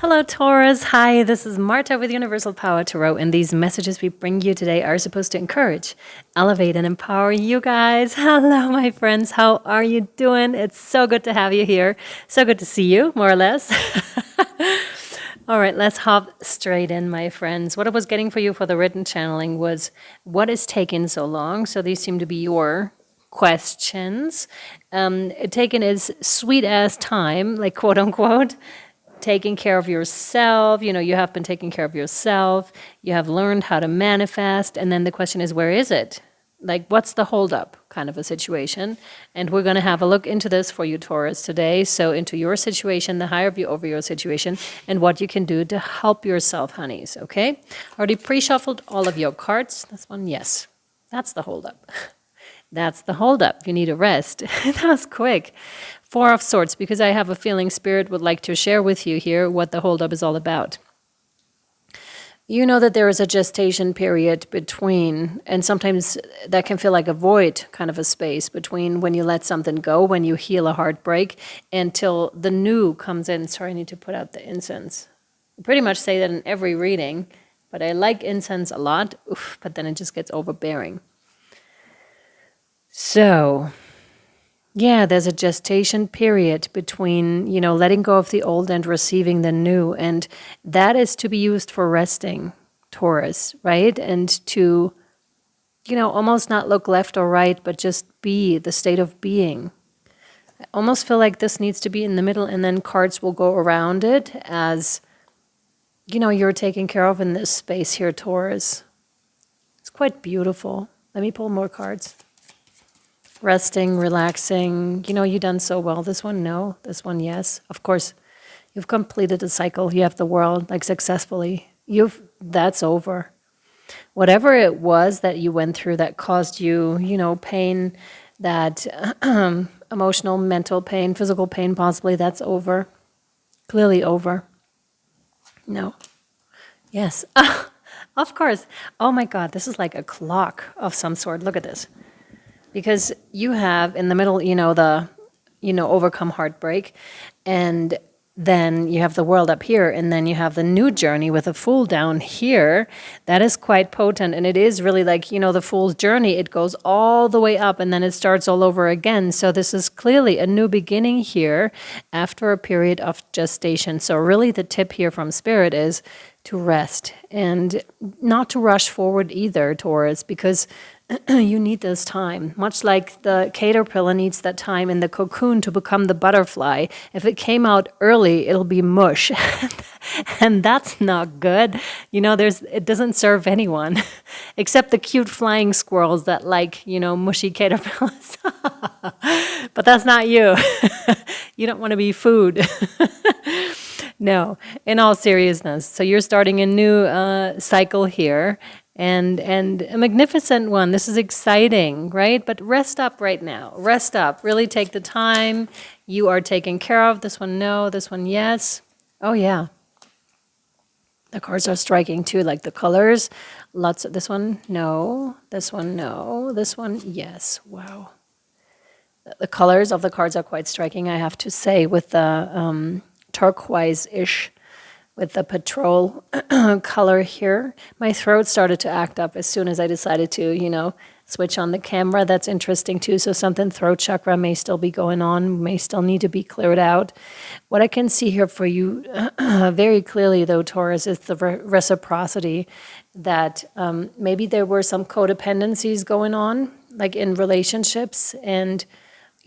Hello, Taurus. Hi, this is Marta with Universal Power Tarot, and these messages we bring you today are supposed to encourage, elevate, and empower you guys. Hello, my friends. How are you doing? It's so good to have you here. So good to see you, more or less. All right, let's hop straight in, my friends. What I was getting for you for the written channeling was, what is taking so long? So these seem to be your questions. Taken is sweet ass time, like quote unquote. Taking care of yourself, you have been taking care of yourself, you have learned how to manifest, and then the question is, where is it? Like, what's the holdup kind of a situation? And we're going to have a look into this for you, Taurus, today. So into your situation, the higher view over your situation, and what you can do to help yourself, honeys, okay? Already pre-shuffled all of your cards. This one, yes. That's the holdup. That's the holdup. You need a rest. That was quick. Four of Swords, because I have a feeling Spirit would like to share with you here what the holdup is all about. You know that there is a gestation period between, and sometimes that can feel like a void, kind of a space between when you let something go, when you heal a heartbreak, until the new comes in. Sorry, I need to put out the incense. I pretty much say that in every reading, but I like incense a lot, but then it just gets overbearing. So, yeah, there's a gestation period between, letting go of the old and receiving the new. And that is to be used for resting, Taurus, right? And to, almost not look left or right, but just be the state of being. I almost feel like this needs to be in the middle, and then cards will go around it as, you're taken care of in this space here, Taurus. It's quite beautiful. Let me pull more cards. Resting, relaxing, you've done so well. This one, no. This one, yes. Of course, you've completed a cycle. You have the world, successfully. That's over. Whatever it was that you went through that caused you, pain, that emotional, mental pain, physical pain, possibly, that's over. Clearly over. No. Yes. Of course. Oh my God, this is like a clock of some sort. Look at this. Because you have in the middle, overcome heartbreak, and then you have the world up here, and then you have the new journey with a Fool down here. That is quite potent, and it is really like, the Fool's journey. It goes all the way up, and then it starts all over again. So this is clearly a new beginning here after a period of gestation. So really the tip here from Spirit is to rest and not to rush forward either, Taurus, because you need this time, much like the caterpillar needs that time in the cocoon to become the butterfly. If it came out early, it'll be mush. And that's not good. It doesn't serve anyone except the cute flying squirrels that mushy caterpillars. But that's not you. You don't want to be food. No, in all seriousness. So you're starting a new cycle here. And a magnificent one. This is exciting, right? But rest up right now. Rest up. Really take the time. You are taken care of. This one, no. This one, yes. Oh, yeah. The cards are striking too, like the colors. Lots of this one, no. This one, no. This one, yes. Wow. The colors of the cards are quite striking, I have to say, with the turquoise-ish, with the petrol color here. My throat started to act up as soon as I decided to, switch on the camera. That's interesting too. So something throat chakra may still be going on, may still need to be cleared out. What I can see here for you very clearly, though, Taurus, is the reciprocity that maybe there were some codependencies going on, like in relationships, and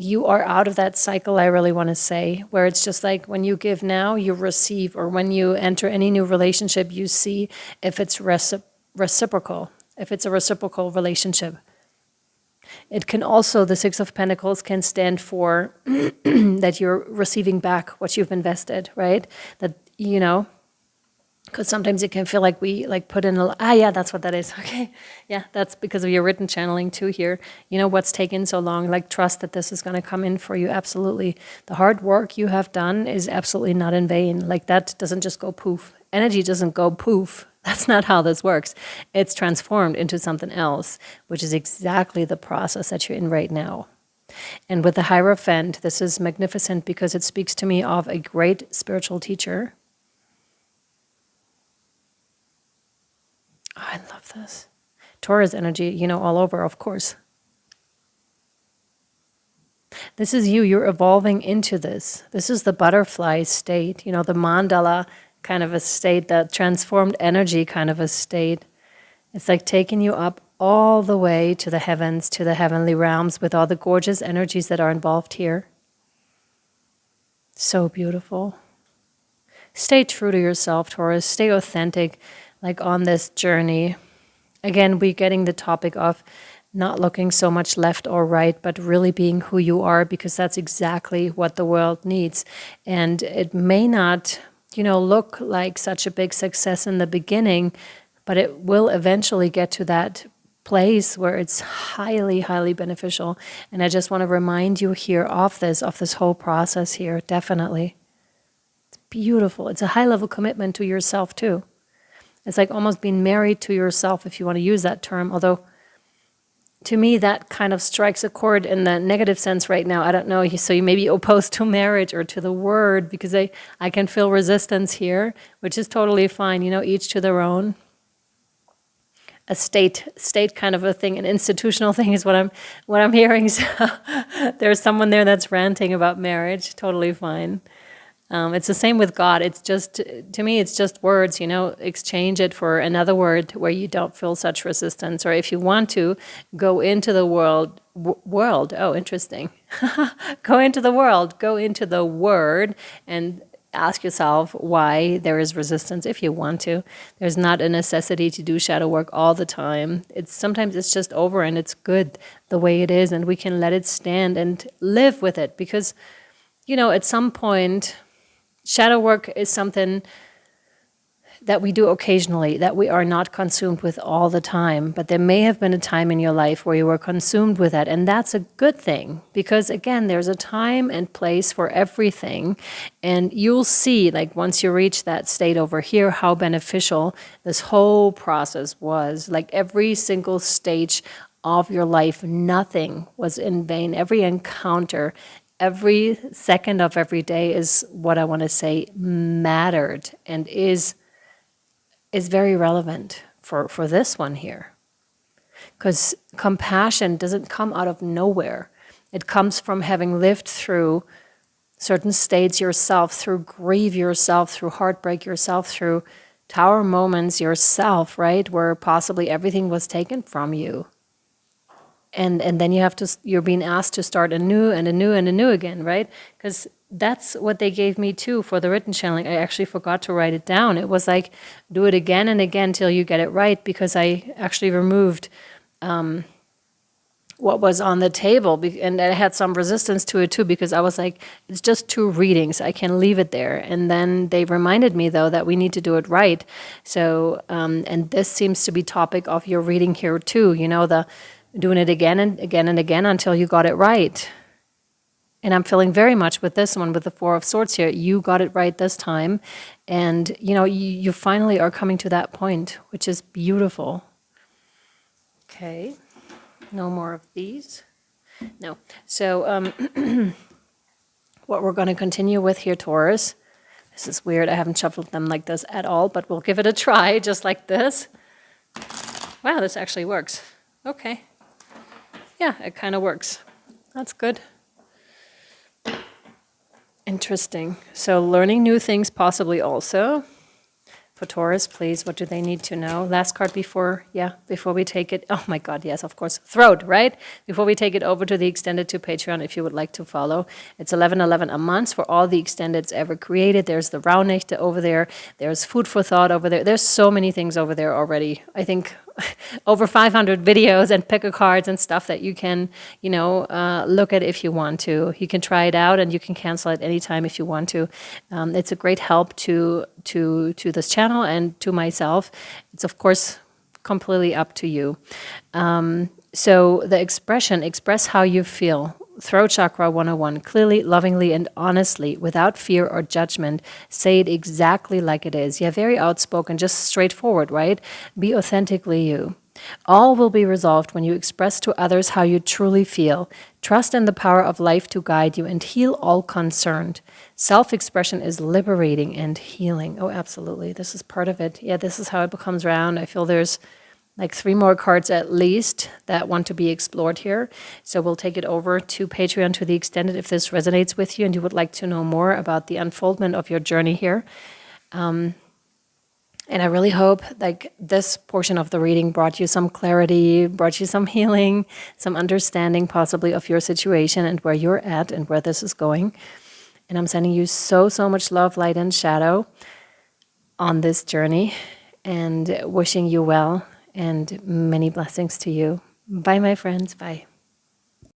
you are out of that cycle, I really want to say, where it's just like when you give now, you receive, or when you enter any new relationship, you see if it's reciprocal, if it's a reciprocal relationship. It can also, the Six of Pentacles can stand for that you're receiving back what you've invested, right? That, because sometimes it can feel like we put in yeah, that's what that is. Okay. Yeah, that's because of your written channeling too here. What's taken so long, trust that this is going to come in for you. Absolutely. The hard work you have done is absolutely not in vain. That doesn't just go poof. Energy doesn't go poof. That's not how this works. It's transformed into something else, which is exactly the process that you're in right now. And with the Hierophant, this is magnificent because it speaks to me of a great spiritual teacher Oh, I love this. Taurus energy, all over, of course. This is you. You're evolving into this. This is the butterfly state, the mandala kind of a state, the transformed energy kind of a state. It's like taking you up all the way to the heavens, to the heavenly realms with all the gorgeous energies that are involved here. So beautiful. Stay true to yourself, Taurus. Stay authentic, like on this journey. Again, we're getting the topic of not looking so much left or right, but really being who you are, because that's exactly what the world needs. And it may not, look like such a big success in the beginning, but it will eventually get to that place where it's highly, highly beneficial. And I just want to remind you here of this whole process here, definitely. It's beautiful. It's a high-level commitment to yourself, too. It's like almost being married to yourself, if you want to use that term, although to me, that kind of strikes a chord in the negative sense right now. I don't know, so you may be opposed to marriage or to the word, because I can feel resistance here, which is totally fine, each to their own. A state kind of a thing, an institutional thing is what I'm hearing. So there's someone there that's ranting about marriage, totally fine. It's the same with God. It's just, to me, it's just words, exchange it for another word where you don't feel such resistance. Or if you want to, go into the world, oh, interesting. Go into the world, go into the word and ask yourself why there is resistance if you want to. There's not a necessity to do shadow work all the time. Sometimes it's just over and it's good the way it is, and we can let it stand and live with it, because, at some point, shadow work is something that we do occasionally, that we are not consumed with all the time. But there may have been a time in your life where you were consumed with that. And that's a good thing, because again, there's a time and place for everything. And you'll see, like once you reach that state over here, how beneficial this whole process was. Like every single stage of your life, nothing was in vain. Every encounter, every second of every day is what I want to say mattered and is very relevant for this one here. Because compassion doesn't come out of nowhere. It comes from having lived through certain states yourself, through grief yourself, through heartbreak yourself, through tower moments yourself, right? Where possibly everything was taken from you. And then you're being asked to start anew and anew and anew again, right? Because that's what they gave me too for the written channeling. I actually forgot to write it down. It was like, do it again and again till you get it right, because I actually removed what was on the table, and I had some resistance to it too, because I was like, it's just 2 readings, I can leave it there. And then they reminded me though that we need to do it right. So, and this seems to be topic of your reading here too, the doing it again and again and again until you got it right. And I'm feeling very much with this one, with the 4 of Swords here, you got it right this time. And, you finally are coming to that point, which is beautiful. Okay, no more of these. No. So what we're going to continue with here, Taurus, this is weird. I haven't shuffled them like this at all, but we'll give it a try just like this. Wow, this actually works. Okay. Yeah, it kind of works. That's good. Interesting. So learning new things possibly also. For Taurus, please, what do they need to know? Last card before we take it. Oh my God, yes, of course. Throat, right? Before we take it over to the Extended to Patreon, if you would like to follow. It's $11.11 a month for all the Extendeds ever created. There's the Rauhnächte over there. There's Food for Thought over there. There's so many things over there already. I think over 500 videos and picker cards and stuff that you can, look at if you want to. You can try it out and you can cancel it anytime if you want to. It's a great help to this channel and to myself. It's of course completely up to you. So the express how you feel. Throat Chakra 101, clearly, lovingly, and honestly, without fear or judgment. Say it exactly like it is. Yeah, very outspoken, just straightforward, right? Be authentically you. All will be resolved when you express to others how you truly feel. Trust in the power of life to guide you and heal all concerned. Self-expression is liberating and healing. Oh, absolutely. This is part of it. Yeah, this is how it becomes round. I feel there's like 3 more cards at least that want to be explored here. So we'll take it over to Patreon to the extended if this resonates with you and you would like to know more about the unfoldment of your journey here. And I really hope like this portion of the reading brought you some clarity, brought you some healing, some understanding possibly of your situation and where you're at and where this is going. And I'm sending you so, so much love, light, and shadow on this journey and wishing you well and many blessings to you. Bye, my friends. Bye.